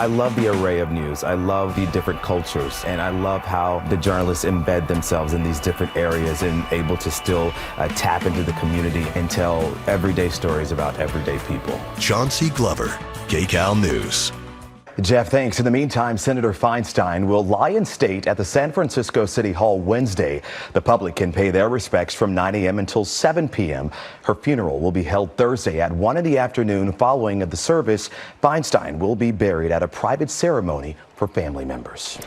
I love the array of news. I love the different cultures, and I love how the journalists embed themselves in these different areas and able to still tap into the community and tell everyday stories about everyday people. Chauncey Glover, Kcal News. Jeff, thanks. In the meantime, Senator Feinstein will lie in state at the San Francisco City Hall Wednesday. The public can pay their respects from 9 a.m. until 7 p.m. Her funeral will be held Thursday at 1 in the afternoon. Following the service, Feinstein will be buried at a private ceremony for family members.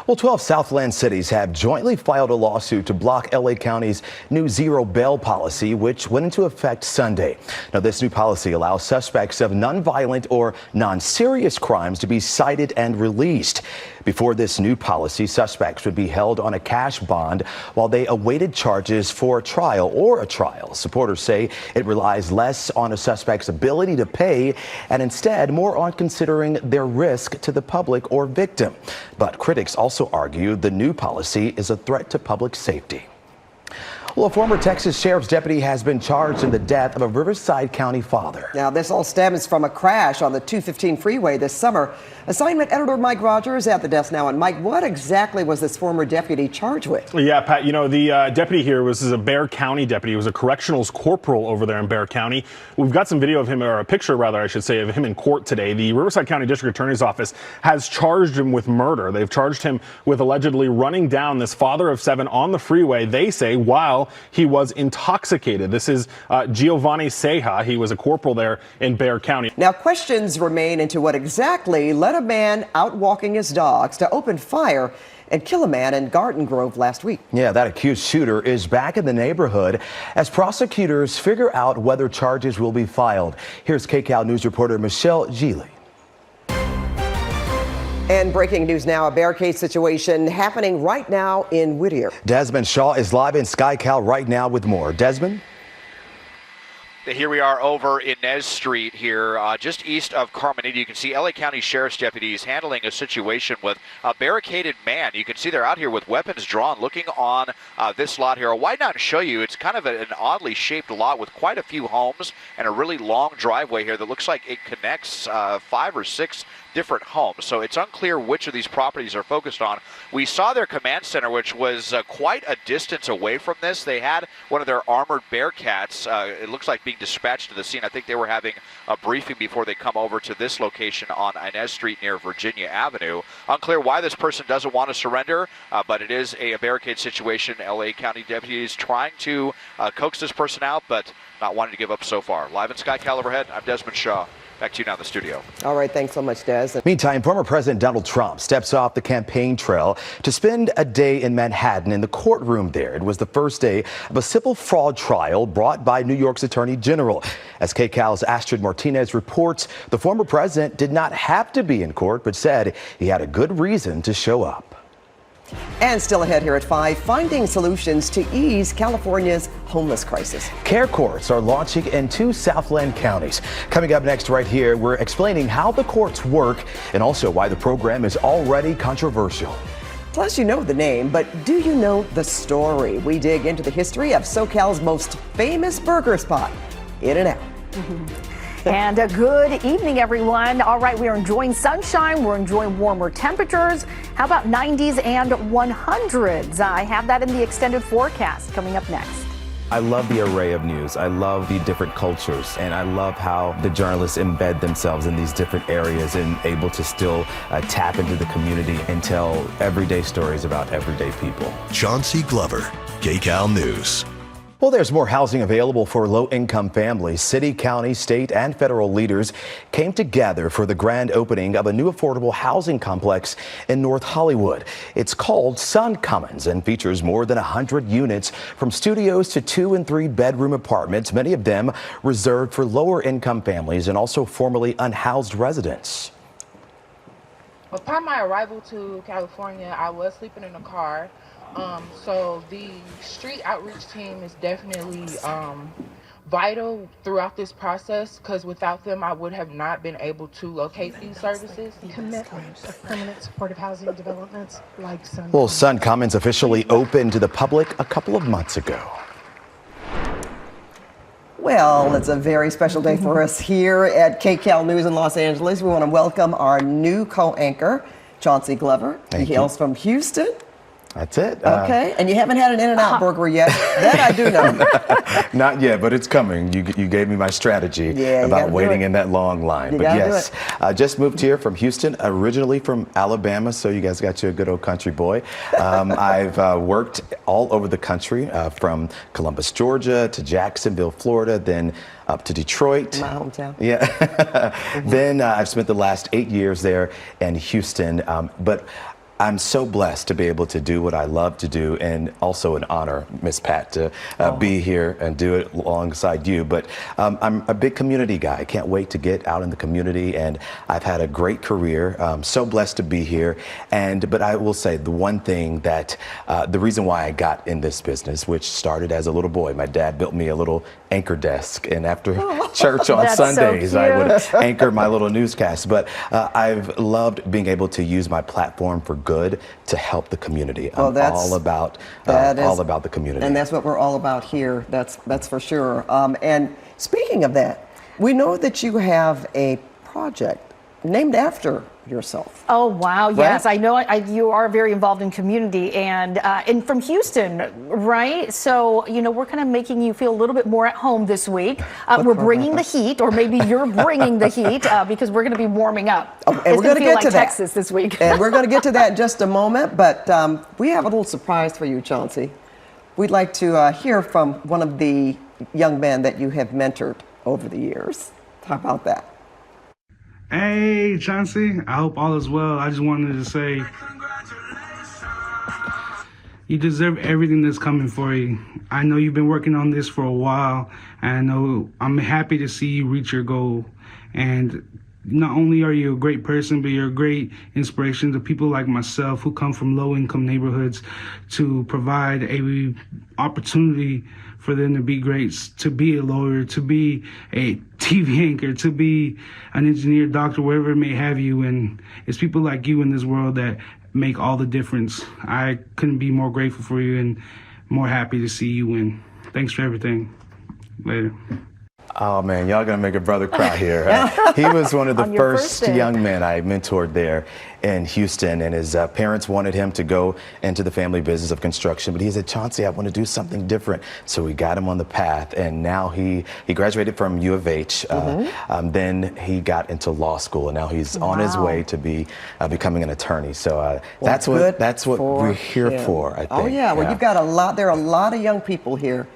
Well, 12 Southland cities have jointly filed a lawsuit to block L.A. County's new zero bail policy, which went into effect Sunday. Now, this new policy allows suspects of nonviolent or non-serious crimes to be cited and released. Before this new policy, suspects would be held on a cash bond while they awaited charges for a trial or a trial. Supporters say it relies less on a suspect's ability to pay and instead more on considering their risk to the public or victim. But critics also argue the new policy is a threat to public safety. Well, a former Texas sheriff's deputy has been charged in the death of a Riverside County father. Now, this all stems from a crash on the 215 freeway this summer. Assignment editor Mike Rogers at the desk now. And Mike, what exactly was this former deputy charged with? Yeah, Pat, you know, the deputy here was a Bexar County deputy. He was a correctionals corporal over there in Bexar County. We've got some video of him, or a picture rather, I should say, of him in court today. The Riverside County District Attorney's Office has charged him with murder. They've charged him with allegedly running down this father of 7 on the freeway, they say, while he was intoxicated. This is Giovanni Ceja. He was a corporal there in Bexar County. Now, questions remain into what exactly led a man out walking his dogs to open fire and kill a man in Garden Grove last week. Yeah, that accused shooter is back in the neighborhood as prosecutors figure out whether charges will be filed. Here's Kcal News reporter Michelle Gili. And breaking news now, a barricade situation happening right now in Whittier. Desmond Shaw is live in Kcal right now with more. Desmond? Here we are over in Nez Street here, just east of Carmenita. You can see LA County Sheriff's deputies handling a situation with a barricaded man. You can see they're out here with weapons drawn, looking on this lot here. I'll widen out and show you. It's kind of an oddly shaped lot with quite a few homes and a really long driveway here that looks like it connects 5 or 6 different homes. So it's unclear which of these properties are focused on. We saw their command center, which was quite a distance away from this. They had one of their armored Bearcats, it looks like, being dispatched to the scene. I think they were having a briefing before they come over to this location on Inez Street near Virginia Avenue. Unclear why this person doesn't want to surrender, but it is a barricade situation. LA County deputies trying to coax this person out, but not wanting to give up so far. Live in Kcal overhead, I'm Desmond Shaw. Back to you now in the studio. All right, thanks so much, Des. Meantime, former President Donald Trump steps off the campaign trail to spend a day in Manhattan in the courtroom there. It was the first day of a civil fraud trial brought by New York's Attorney General. As Kcal's Astrid Martinez reports, the former president did not have to be in court, but said he had a good reason to show up. And still ahead here at 5, finding solutions to ease California's homeless crisis. Care courts are launching in 2 Southland counties. Coming up next right here, we're explaining how the courts work and also why the program is already controversial. Plus, you know the name, but do you know the story? We dig into the history of SoCal's most famous burger spot, In-N-Out. And a good evening, everyone. All right, we are enjoying sunshine. We're enjoying warmer temperatures. How about 90s and 100s? I have that in the extended forecast coming up next. I love the array of news. I love the different cultures, and I love how the journalists embed themselves in these different areas and able to still tap into the community and tell everyday stories about everyday people. Chauncey Glover, Kcal News. Well, there's more housing available for low-income families. City, county, state, and federal leaders came together for the grand opening of a new affordable housing complex in North Hollywood. It's called Sun Commons and features more than 100 units, from studios to 2- and 3-bedroom apartments, many of them reserved for lower-income families and also formerly unhoused residents. Upon my arrival to California, I was sleeping in a car. So the street outreach team is definitely vital throughout this process, because without them, I would have not been able to locate these services. Commitment of permanent supportive housing developments like Sun. Well, Sun Commons officially opened to the public a couple of months ago. Well, it's a very special day for us here at Kcal News in Los Angeles. We want to welcome our new co-anchor, Chauncey Glover. He hails from Houston. That's it. Okay, and you haven't had an In-N-Out burger yet. That I do know. Not yet, but it's coming. You gave me my strategy about waiting in that long line. But yes, I just moved here from Houston, originally from Alabama, so you guys got you a good old country boy. I've worked all over the country, from Columbus, Georgia, to Jacksonville, Florida, then up to Detroit. My hometown. Yeah. Then I've spent the last 8 years there in Houston, but I'm so blessed to be able to do what I love to do, and also an honor, Miss Pat, to be here and do it alongside you. But I'm a big community guy. I can't wait to get out in the community, and I've had a great career. So blessed to be here. But I will say the one thing that the reason why I got in this business, which started as a little boy, my dad built me a little anchor desk, and after church on Sundays, I would anchor my little newscast. But I've loved being able to use my platform for good to help the community. I'm all about the community, and that's what we're all about here. That's for sure. And speaking of that, we know that you have a project named after yourself. Oh wow! Right? Yes, I know. You are very involved in community, and from Houston, right? So we're kind of making you feel a little bit more at home this week. We're bringing the heat, or maybe you're bringing the heat, because we're going to be warming up. And we're going to get to that. Texas this week. And we're going to get to that in just a moment. But we have a little surprise for you, Chauncey. We'd like to hear from one of the young men that you have mentored over the years. How about that? Hey, Chauncey, I hope all is well. I just wanted to say you deserve everything that's coming for you. I know you've been working on this for a while, and I know I'm happy to see you reach your goal. And not only are you a great person, but you're a great inspiration to people like myself who come from low-income neighborhoods, to provide a opportunity for them to be great, to be a lawyer, to be a TV anchor, to be an engineer, doctor, wherever it may have you. And it's people like you in this world that make all the difference. I couldn't be more grateful for you and more happy to see you win. Thanks for everything. Later. Oh man, y'all gonna make a brother cry here. He was one of the first young men I mentored there in Houston, and his parents wanted him to go into the family business of construction, but he said, Chauncey, I want to do something different. So we got him on the path, and now he graduated from U of H. Then he got into law school, and now he's on his way to be becoming an attorney. So that's what we're here for, I think. Oh yeah, well you've got a lot. There are a lot of young people here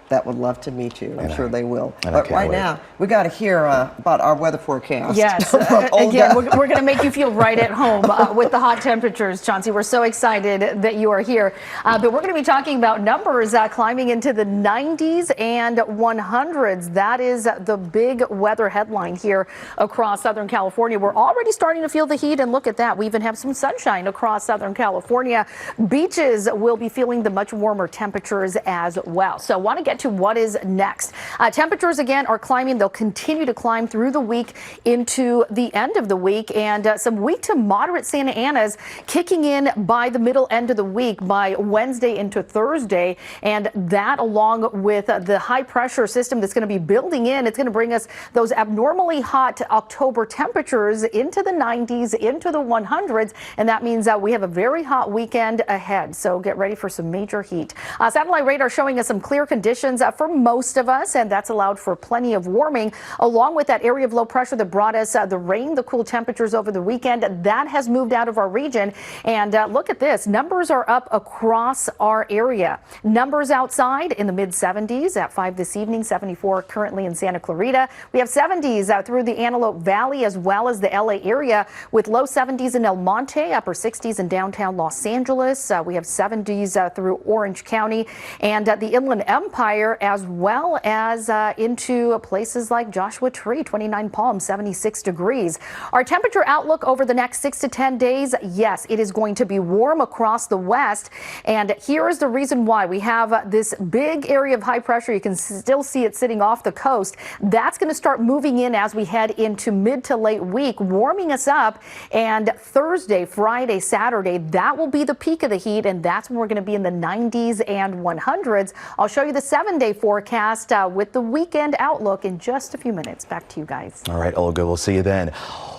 that would love to meet you. I'm sure they will. But right now, we got to hear about our weather forecast. Yes, again, we're going to make you feel right at home with the hot temperatures, Chauncey. We're so excited that you are here. But we're going to be talking about numbers climbing into the 90s and 100s. That is the big weather headline here across Southern California. We're already starting to feel the heat, and look at that. We even have some sunshine across Southern California. Beaches will be feeling the much warmer temperatures as well. So I want to get to what is next. Temperatures again are climbing. They'll continue to climb through the week into the end of the week, and some weak to moderate Santa Anas kicking in by the middle end of the week, by Wednesday into Thursday. And that, along with the high pressure system that's going to be building in, it's going to bring us those abnormally hot October temperatures into the 90s, into the 100s. And that means that we have a very hot weekend ahead. So get ready for some major heat. Satellite radar showing us some clear conditions for most of us, and that's allowed for plenty of warming, along with that area of low pressure that brought us the rain, the cool temperatures over the weekend. That has moved out of our region, and look at this. Numbers are up across our area. Numbers outside in the mid 70s at 5 this evening, 74 currently in Santa Clarita. We have 70s through the Antelope Valley as well as the LA area, with low 70s in El Monte, upper 60s in downtown Los Angeles. We have 70s through Orange County and the Inland Empire, as well as into places like Joshua Tree, 29 Palm, 76 degrees. Our temperature outlook over the next 6 to 10 days, yes, it is going to be warm across the west. And here is the reason why. We have this big area of high pressure. You can still see it sitting off the coast. That's going to start moving in as we head into mid to late week, warming us up. And Thursday, Friday, Saturday, that will be the peak of the heat. And that's when we're going to be in the 90s and 100s. I'll show you the 7-day forecast with the weekend outlook in just a few minutes. Back to you guys. All right, Olga, we'll see you then.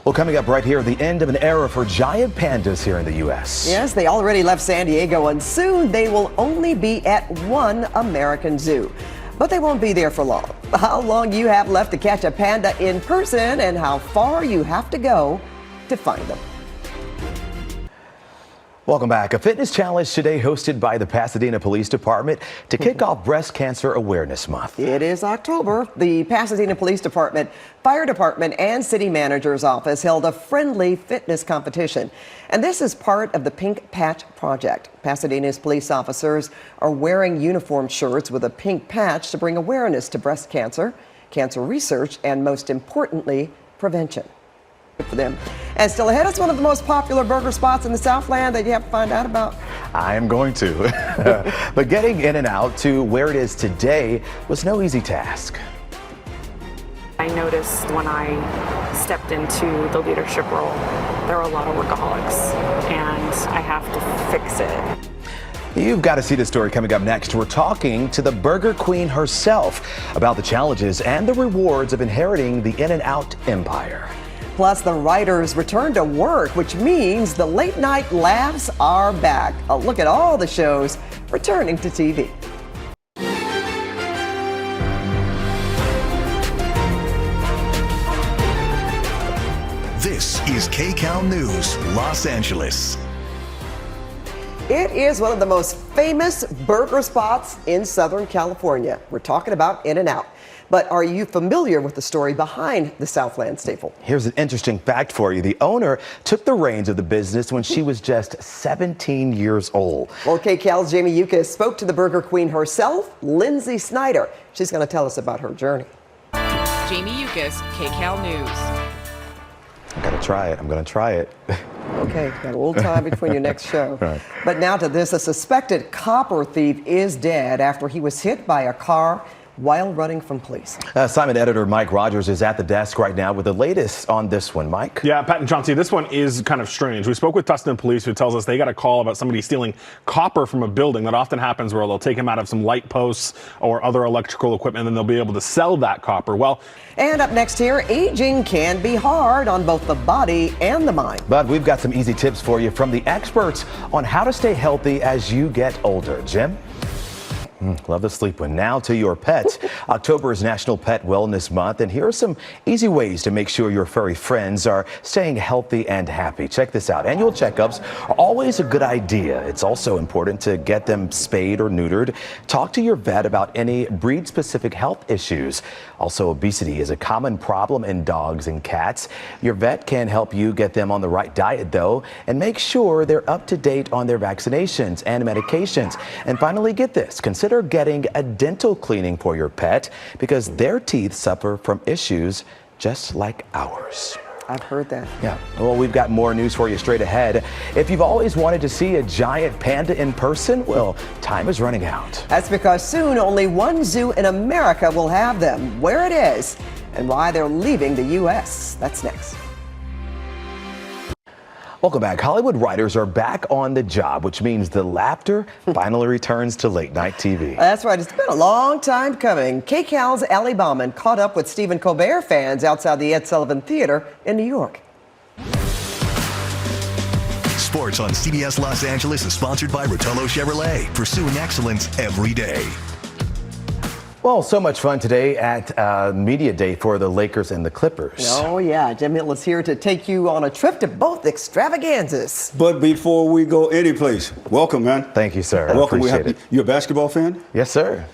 Well, coming up right here, the end of an era for giant pandas here in the U.S. Yes, they already left San Diego, and soon they will only be at one American zoo. But they won't be there for long. How long you have left to catch a panda in person and how far you have to go to find them. Welcome back. A fitness challenge today hosted by the Pasadena Police Department to kick off Breast Cancer Awareness Month. It is October. The Pasadena Police Department, Fire Department, and City Manager's Office held a friendly fitness competition. And this is part of the Pink Patch Project. Pasadena's police officers are wearing uniform shirts with a pink patch to bring awareness to breast cancer, cancer research, and most importantly, prevention. For them. And still ahead is one of the most popular burger spots in the Southland that you have to find out about. I am going to. But getting in and out to where it is today was no easy task. I noticed when I stepped into the leadership role, there are a lot of workaholics, and I have to fix it. You've got to see the story coming up next. We're talking to the Burger Queen herself about the challenges and the rewards of inheriting the In-N-Out empire. Plus, the writers return to work, which means the late night laughs are back. A look at all the shows returning to TV. This is Kcal News, Los Angeles. It is one of the most famous burger spots in Southern California. We're talking about In-N-Out. But are you familiar with the story behind the Southland staple? Here's an interesting fact for you. The owner took the reins of the business when she was just 17 years old. Well, Kcal's Jamie Yucas spoke to the Burger Queen herself, Lindsay Snyder. She's going to tell us about her journey. Jamie Yucas, Kcal News. I'm going to try it. I'm going to try it. Okay, got a little time between your next show. Right. But now to this, a suspected copper thief is dead after he was hit by a car while running from police. Simon editor Mike Rogers is at the desk right now with the latest on this one. Mike? Yeah, Pat and Chauncey, this one is kind of strange. We spoke with Tustin Police, who tells us they got a call about somebody stealing copper from a building. That often happens where they'll take him out of some light posts or other electrical equipment, and then they'll be able to sell that copper. Well, and up next here, aging can be hard on both the body and the mind. But we've got some easy tips for you from the experts on how to stay healthy as you get older. Jim? Love the sleep one. Now to your pets. October is National Pet Wellness Month, and here are some easy ways to make sure your furry friends are staying healthy and happy. Check this out. Annual checkups are always a good idea. It's also important to get them spayed or neutered. Talk to your vet about any breed-specific health issues. Also, obesity is a common problem in dogs and cats. Your vet can help you get them on the right diet, though, and make sure they're up to date on their vaccinations and medications. And finally, get this. Consider getting a dental cleaning for your pet because their teeth suffer from issues just like ours. I've heard that. Yeah. Well, we've got more news for you straight ahead. If you've always wanted to see a giant panda in person, well, time is running out. That's because soon only one zoo in America will have them. Where it is and why they're leaving the U.S. That's next. Welcome back. Hollywood writers are back on the job, which means the laughter finally returns to late night TV. That's right. It's been a long time coming. Kcal's Ali Bauman caught up with Stephen Colbert fans outside the Ed Sullivan Theater in New York. Sports on CBS Los Angeles is sponsored by Rotolo Chevrolet, pursuing excellence every day. Well, so much fun today at Media Day for the Lakers and the Clippers. Oh, yeah. Jim Hill is here to take you on a trip to both extravaganzas. But before we go anyplace, welcome, man. Thank you, sir. Welcome. Appreciate it. You a basketball fan? Yes, sir.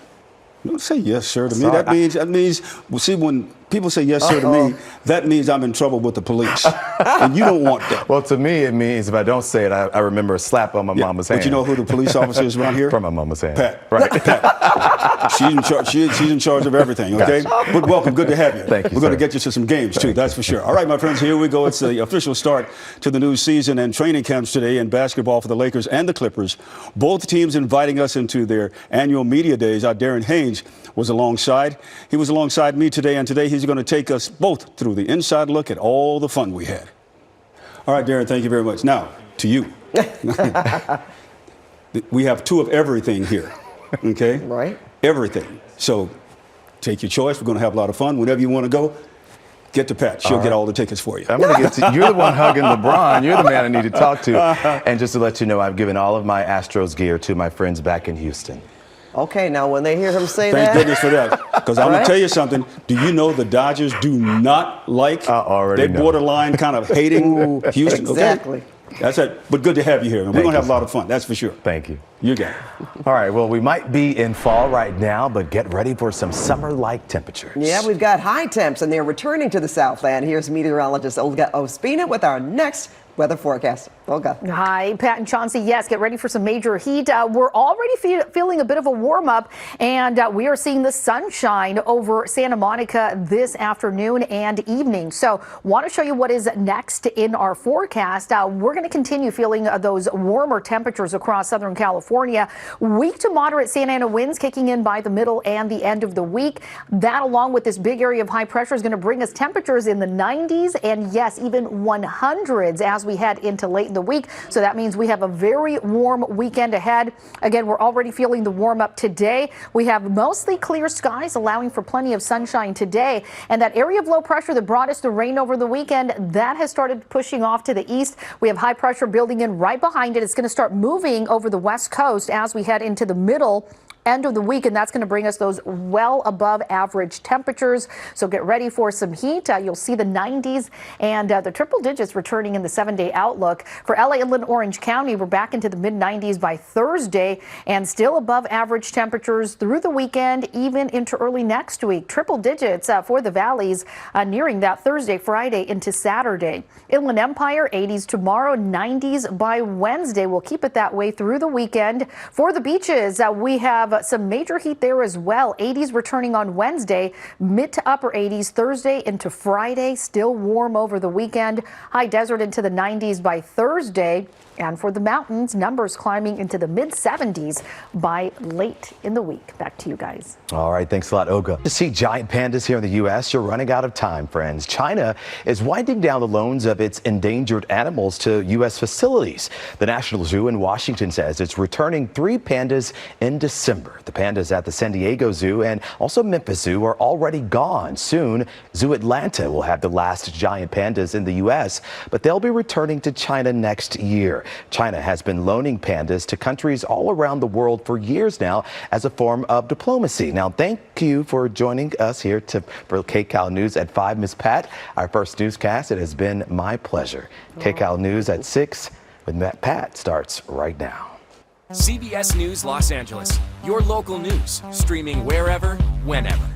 Don't say yes, sir, to me. That means, well, see, when people say yes, sir, to me, that means I'm in trouble with the police. And you don't want that. Well, to me, it means if I don't say it, I remember a slap on my mama's hand. But you know who the police officer is around here? From my mama's hand. Pat. Right. Pat. She's in charge. She's in charge of everything, okay? Gotcha. But welcome. Good to have you. Thank you, We're going to sir. get you to some games, too. That's for sure. All right, my friends, here we go. It's the official start to the new season and training camps today in basketball for the Lakers and the Clippers. Both teams inviting us into their annual media days. Our Darren Haynes was alongside. He was alongside me today, and today he's going to take us both through the inside look at all the fun we had. All right, Darren, thank you very much. Now, to you. We have two of everything here. Okay? Right. Everything. So take your choice. We're going to have a lot of fun. Whenever you want to go, get to Pat. She'll get all the tickets for you. I'm going to get to you're the one hugging LeBron. You're the man I need to talk to. And just to let you know, I've given all of my Astros gear to my friends back in Houston. Okay, now when they hear him say Thank that. goodness for that. Because I'm going to tell you something. Do you know the Dodgers do not like, already they're borderline kind of hating Houston? Exactly. Okay? That's it. But good to have you here. And we're going to have a lot of fun. That's for sure. Thank you. You got it. All right, well, we might be in fall right now, but get ready for some summer-like temperatures. Yeah, we've got high temps, and they're returning to the Southland. Here's meteorologist Olga Ospina with our next weather forecast. Olga. Hi, Pat and Chauncey. Yes, get ready for some major heat. We're already feeling a bit of a warm up, and we are seeing the sunshine over Santa Monica this afternoon and evening. So want to show you what is next in our forecast. We're going to continue feeling those warmer temperatures across Southern California. Weak to moderate Santa Ana winds kicking in by the middle and the end of the week. That, along with this big area of high pressure, is going to bring us temperatures in the 90s and, yes, even 100s as we head into late in the week. So that means we have a very warm weekend ahead. Again, we're already feeling the warm up today. We have mostly clear skies, allowing for plenty of sunshine today. And that area of low pressure that brought us the rain over the weekend, that has started pushing off to the east. We have high pressure building in right behind it. It's going to start moving over the west coast as we head into the middle end of the week, and that's going to bring us those well above average temperatures. So get ready for some heat. You'll see the 90s and the triple digits returning in the 7-day outlook. For LA, Inland, Orange County, we're back into the mid 90s by Thursday and still above average temperatures through the weekend, even into early next week. Triple digits for the valleys nearing that Thursday, Friday into Saturday. Inland Empire, 80s tomorrow, 90s by Wednesday. We'll keep it that way through the weekend. For the beaches, we have some major heat there as well. 80s returning on Wednesday, mid to upper 80s Thursday into Friday. Still warm over the weekend. High desert into the 90s by Thursday. And for the mountains, numbers climbing into the mid 70s by late in the week. Back to you guys. All right, thanks a lot, Olga. To see giant pandas here in the U.S., you're running out of time, friends. China is winding down the loans of its endangered animals to U.S. facilities. The National Zoo in Washington says it's returning 3 pandas in December. The pandas at the San Diego Zoo and also Memphis Zoo are already gone. Soon, Zoo Atlanta will have the last giant pandas in the U.S., but they'll be returning to China next year. China has been loaning pandas to countries all around the world for years now as a form of diplomacy. Now, thank you for joining us here for Kcal News at 5, Ms. Pat. Our first newscast, it has been my pleasure. Kcal News at 6 with Pat starts right now. CBS News Los Angeles, your local news, streaming wherever, whenever.